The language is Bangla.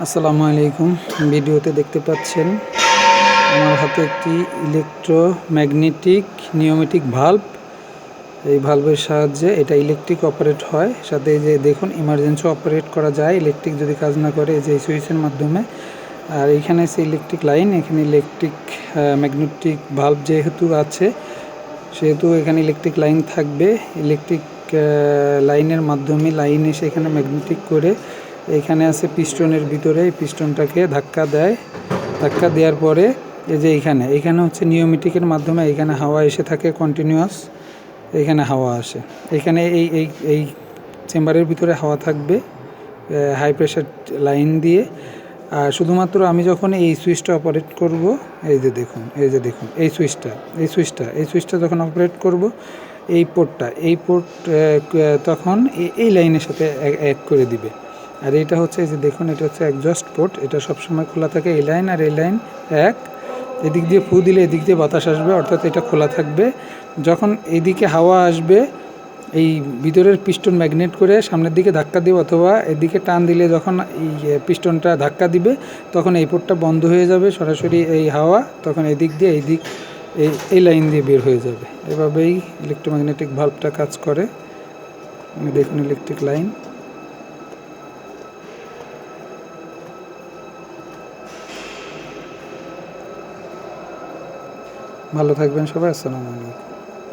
আসসালামু আলাইকুম। ভিডিওতে দেখতে পাচ্ছেন আমার হাতে একটি ইলেকট্রোম্যাগনেটিক নিউমেটিক ভাল্ব। এই ভাল্বের সাহায্যে এটা ইলেকট্রিক অপারেট হয়, সাথে এই যে দেখুন ইমার্জেন্সি অপারেট করা যায় ইলেকট্রিক যদি কাজ না করে, এই যে সুইচের মাধ্যমে। আর এখানে আছে ইলেকট্রিক লাইন, এখানে ইলেকট্রিক ম্যাগনেটিক ভাল্ব যেহেতু আছে সেহেতু এখানে ইলেকট্রিক লাইন থাকবে। ইলেকট্রিক লাইনের মাধ্যমে লাইন এসে এখানে ম্যাগনেটিক করে এখানে আছে পিস্টনের ভিতরে, এই পিস্টনটাকে ধাক্কা দেয়। ধাক্কা দেওয়ার পরে এই যে এখানে হচ্ছে নিউমেটিকের মাধ্যমে এখানে হাওয়া এসে থাকে কন্টিনিউয়াস, এখানে হাওয়া আসে। এখানে এই এই এই চেম্বারের ভিতরে হাওয়া থাকবে হাই প্রেশার লাইন দিয়ে। আর শুধুমাত্র আমি যখন এই সুইচটা অপারেট করব, এই যে দেখুন এই সুইচটা যখন অপারেট করব, এই পোর্ট তখন এই লাইনের সাথে এক করে দিবে। আর এটা হচ্ছে এই যে দেখুন, এটা হচ্ছে এক্সজস্ট পোর্ট, এটা সবসময় খোলা থাকে। এই লাইন আর এই লাইন এক, এদিক দিয়ে ফু দিলে এদিক দিয়ে বাতাস আসবে, অর্থাৎ এটা খোলা থাকবে। যখন এইদিকে হাওয়া আসবে, এই ভিতরের পিস্টন ম্যাগনেট করে সামনের দিকে ধাক্কা দিবে, অথবা এদিকে টান দিলে যখন এই পিস্টনটা ধাক্কা দিবে তখন এই পোর্টটা বন্ধ হয়ে যাবে, সরাসরি এই হাওয়া তখন এদিক দিয়ে এই লাইন দিয়ে বের হয়ে যাবে। এভাবেই ইলেকট্রোম্যাগনেটিক ভাল্বটা কাজ করে। দেখুন ইলেকট্রিক লাইন। ভালো থাকবেন সবাই। আসসালামু আলাইকুম।